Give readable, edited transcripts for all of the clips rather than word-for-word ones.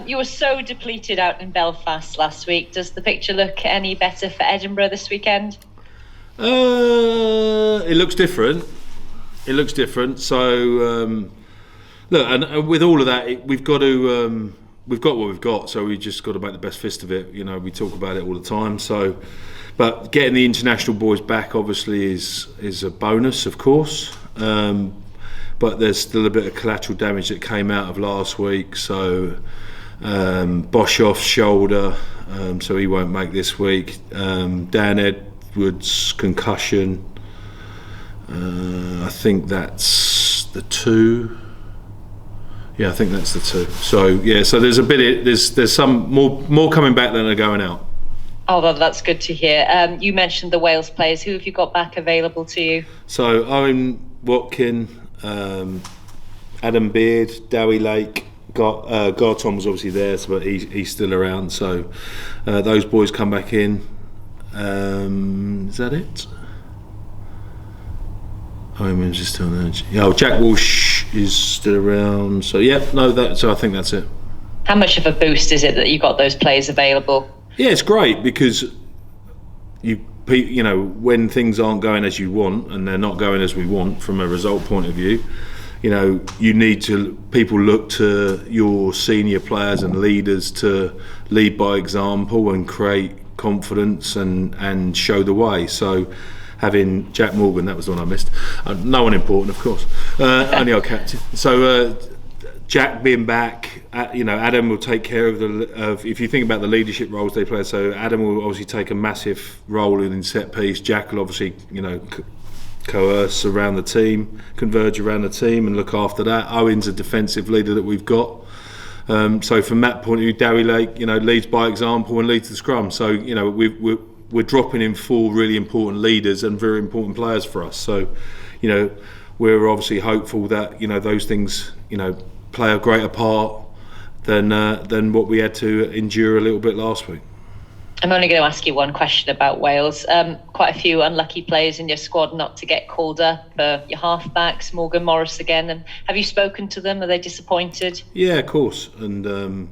You were so depleted out in Belfast last week. Does the picture look any better for Edinburgh this weekend? It looks different. So look, and with all of that, we've got what we've got. So we just got to make the best fist of it. We talk about it all the time. So, but getting the international boys back obviously is a bonus, of course. But there's still a bit of collateral damage that came out of last week. So Boshoff's shoulder, so he won't make this week. Dan Edwards' concussion. I think that's the two. Yeah, I think that's the two. So yeah, so there's a bit. There's some more coming back than are going out. Oh, well, that's good to hear. You mentioned the Wales players. Who have you got back available to you? So Owen Watkin, Adam Beard, Dowie Lake. Garton was obviously there, but he's still around. So those boys come back in. Is that it? Owen's is still there. Oh, Jack Walsh is still around. So so I think that's it. How much of a boost is it that you got those players available? Yeah, it's great because when things aren't going as you want and they're not going as we want from a result point of view, people look to your senior players and leaders to lead by example and create confidence and show the way. So having Jack Morgan, that was the one I missed. No one important, of course. Only our captain. So Jack being back, Adam will take care of if you think about the leadership roles they play. So Adam will obviously take a massive role in set piece. Jack will obviously, coerce around the team, converge around the team, and look after that. Owen's a defensive leader that we've got. So from that point of view, Dowie Lake, leads by example and leads the scrum. So we're dropping in 4 really important leaders and very important players for us. So, we're obviously hopeful that those things play a greater part than what we had to endure a little bit last week. I'm only going to ask you one question about Wales. Quite a few unlucky players in your squad not to get called up. Your halfbacks, Morgan Morris again. And have you spoken to them? Are they disappointed? Yeah, of course. And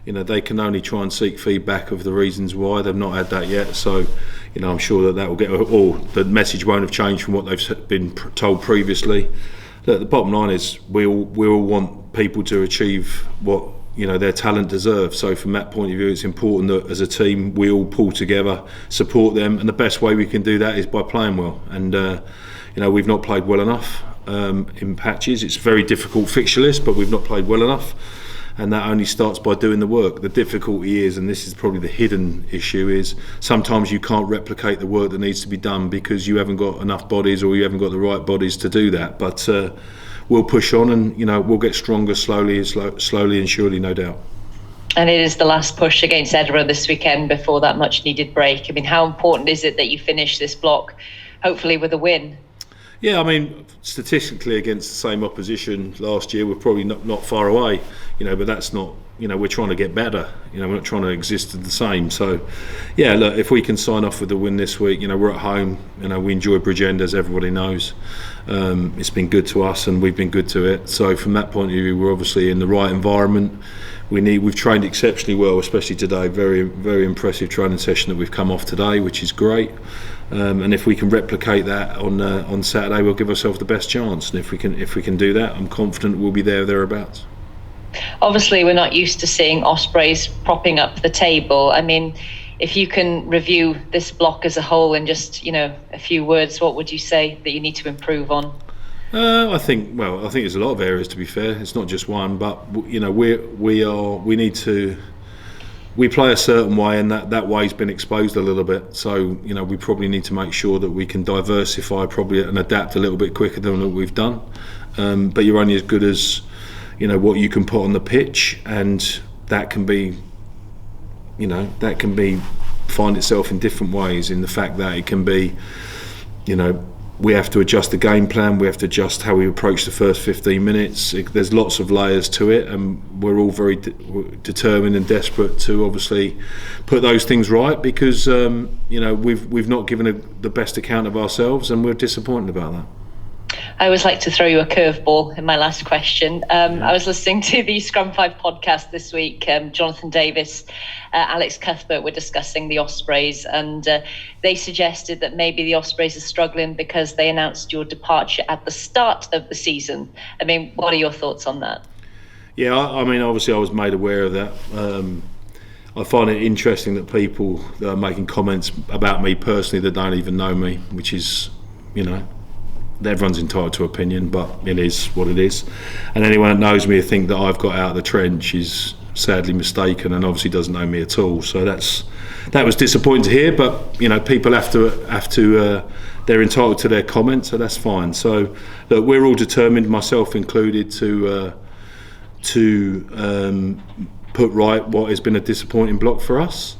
they can only try and seek feedback of the reasons why. They've not had that yet. So, I'm sure that will get. Or the message won't have changed from what they've been told previously. Look, the bottom line is we all want people to achieve what their talent deserves. So from that point of view, it's important that as a team we all pull together, support them, and the best way we can do that is by playing well. And we've not played well enough in patches. It's a very difficult fixture list, but we've not played well enough, and that only starts by doing the work. The difficulty is, and this is probably the hidden issue, is sometimes you can't replicate the work that needs to be done because you haven't got enough bodies or you haven't got the right bodies to do that. But we'll push on, and we'll get stronger slowly and surely, no doubt. And it is the last push against Edinburgh this weekend before that much needed break. I mean, how important is it that you finish this block hopefully with a win? Yeah, I mean, statistically against the same opposition last year, we're probably not far away, but that's not, we're trying to get better, we're not trying to exist the same. So, yeah, look, if we can sign off with a win this week, we're at home, we enjoy Bridgend, as everybody knows. It's been good to us and we've been good to it. So from that point of view, we're obviously in the right environment. We've trained exceptionally well, especially today. Very, very impressive training session that we've come off today, which is great. And if we can replicate that on Saturday, we'll give ourselves the best chance. And if we can do that, I'm confident we'll be thereabouts. Obviously, we're not used to seeing Ospreys propping up the table. I mean, if you can review this block as a whole in just a few words, what would you say that you need to improve on? I think there's a lot of areas, to be fair. It's not just one, but we play a certain way, and that way's been exposed a little bit. So we probably need to make sure that we can diversify and adapt a little bit quicker than what we've done. But you're only as good as what you can put on the pitch, and that can be find itself in different ways. In the fact that it can be, we have to adjust the game plan, we have to adjust how we approach the first 15 minutes. There's lots of layers to it, and we're all very determined and desperate to obviously put those things right, because we've not given the best account of ourselves, and we're disappointed about that. I always like to throw you a curveball in my last question. I was listening to the Scrum 5 podcast this week. Jonathan Davis, Alex Cuthbert were discussing the Ospreys, and they suggested that maybe the Ospreys are struggling because they announced your departure at the start of the season. I mean, what are your thoughts on that? Yeah, I mean, obviously I was made aware of that. I find it interesting that people that are making comments about me personally that don't even know me, which is, everyone's entitled to opinion, but it is what it is. And anyone that knows me to think that I've got out of the trench is sadly mistaken, and obviously doesn't know me at all. So that was disappointing to hear. But people have to. They're entitled to their comment, so that's fine. So look, we're all determined, myself included, to put right what has been a disappointing block for us.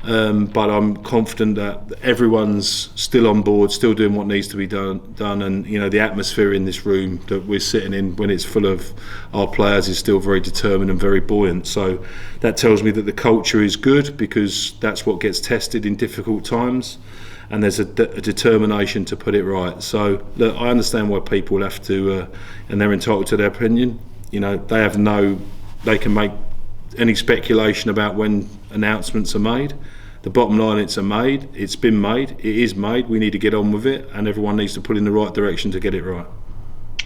But I'm confident that everyone's still on board, still doing what needs to be done, and the atmosphere in this room that we're sitting in when it's full of our players is still very determined and very buoyant. So that tells me that the culture is good, because that's what gets tested in difficult times, and there's a determination to put it right. So look, I understand why people have to, and they're entitled to their opinion. They can make any speculation about when announcements are made. The bottom line, it's been made, it is made, we need to get on with it, and everyone needs to put in the right direction to get it right.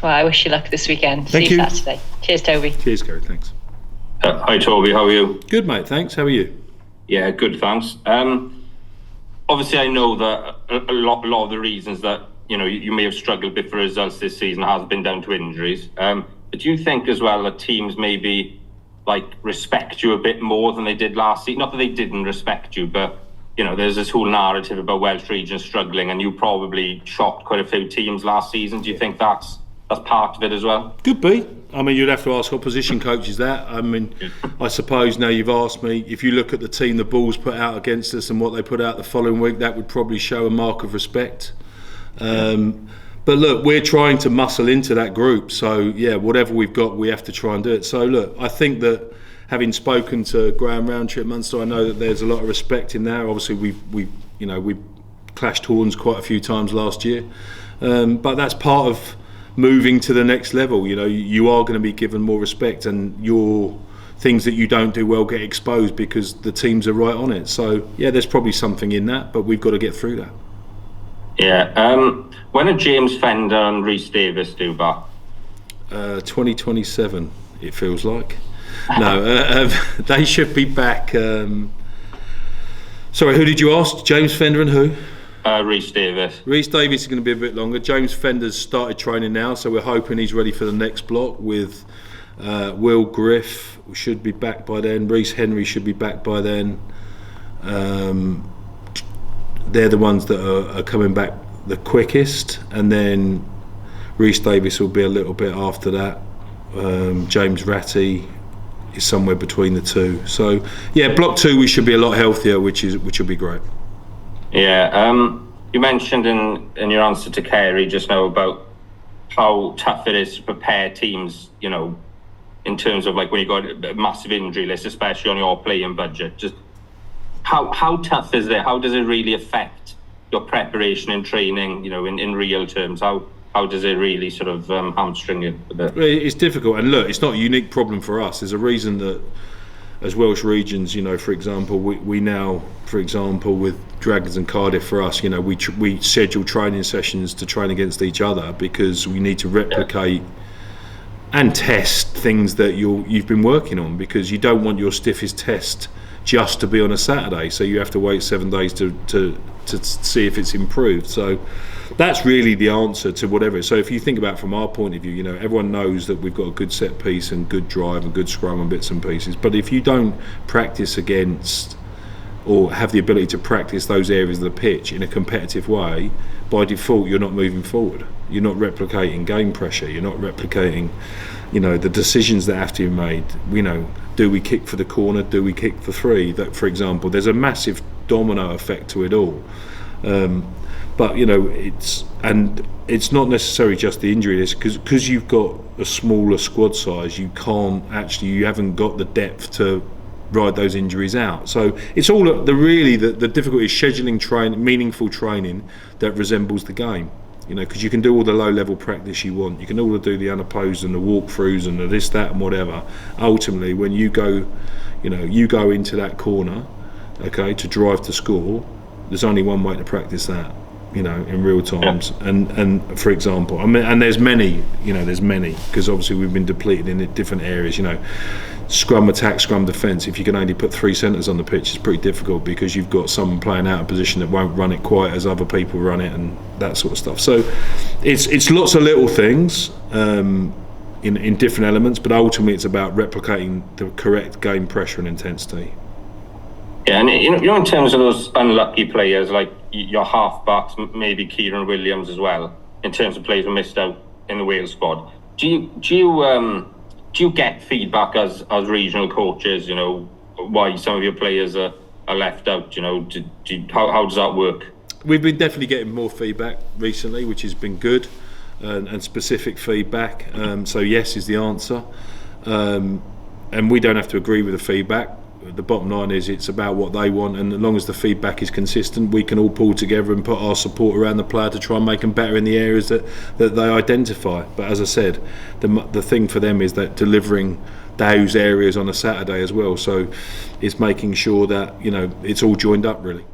Well, I wish you luck this weekend. Thank you. Saturday. Cheers, Toby. Cheers, Gary, thanks. Hi Toby, how are you? Good, mate, thanks. How are you? Yeah, good, thanks. Obviously I know that a lot of the reasons that you may have struggled a bit for results this season has been down to injuries. But do you think as well that teams maybe respect you a bit more than they did last season? Not that they didn't respect you, but there's this whole narrative about Welsh regions struggling, and you probably shocked quite a few teams last season. Do you think that's part of it as well? Could be. I mean, you'd have to ask opposition coaches that. I mean, I suppose now you've asked me, if you look at the team the Bulls put out against us and what they put out the following week, that would probably show a mark of respect. But look, we're trying to muscle into that group. So yeah, whatever we've got, we have to try and do it. So look, I think that having spoken to Graham Roundtree at Munster, I know that there's a lot of respect in there. Obviously, we clashed horns quite a few times last year, but that's part of moving to the next level. You are going to be given more respect, and your things that you don't do well get exposed because the teams are right on it. So yeah, there's probably something in that, but we've got to get through that. Yeah. When are James Fender and Rhys Davis due back? 2027, it feels like. No, they should be back. Sorry, who did you ask? James Fender and who? Rhys Davis. Rhys Davis is going to be a bit longer. James Fender's started training now, so we're hoping he's ready for the next block with Will Griff should be back by then. Reece Henry should be back by then. They're the ones that are coming back the quickest, and then Rhys Davis will be a little bit after that. James Ratty is somewhere between the two. So yeah, block 2 we should be a lot healthier, which will be great. Yeah, you mentioned in your answer to Kerry just now about how tough it is to prepare teams, in terms of when you got a massive injury list, especially on your playing budget. Just how tough is it? How does it really affect your preparation and training, in real terms? How does it really sort of hamstring you a bit? It's difficult, and look, it's not a unique problem for us. There's a reason that as Welsh regions, for example, we now, for example, with Dragons and Cardiff, for us, we schedule training sessions to train against each other, because we need to replicate and test things that you've been working on, because you don't want your stiffest test just to be on a Saturday, so you have to wait 7 days to see if it's improved. So that's really the answer to whatever. So if you think about it from our point of view, everyone knows that we've got a good set piece and good drive and good scrum and bits and pieces, but if you don't practice against or have the ability to practice those areas of the pitch in a competitive way, by default you're not moving forward. You're not replicating game pressure, you're not replicating the decisions that have to be made. Do we kick for the corner, do we kick for 3? That, for example, there's a massive domino effect to it all. But it's not necessarily just the injury list, because you've got a smaller squad size, you haven't got the depth to ride those injuries out. So it's all the difficulty is scheduling meaningful training that resembles the game. You know, because you can do all the low-level practice you want. You can all do the unopposed and the walkthroughs and the this, that, and whatever. Ultimately, when you go, you go into that corner, okay, to drive to score. There's only one way to practice that, in real times. Yeah. And for example, and there's many, because obviously we've been depleted in different areas. Scrum attack, scrum defence. If you can only put 3 centres on the pitch, it's pretty difficult because you've got someone playing out of position that won't run it quite as other people run it, and that sort of stuff. So it's lots of little things in different elements, but ultimately it's about replicating the correct game pressure and intensity. Yeah, and in terms of those unlucky players like your half-backs, maybe Kieran Williams as well, in terms of players who missed out in the Wales squad, do you get feedback as regional coaches, why some of your players are left out, how does that work? We've been definitely getting more feedback recently, which has been good, and specific feedback, so yes is the answer, and we don't have to agree with the feedback. The bottom line is it's about what they want, and as long as the feedback is consistent, we can all pull together and put our support around the player to try and make them better in the areas that they identify. But as I said, the thing for them is that delivering those areas on a Saturday as well, so it's making sure that it's all joined up really.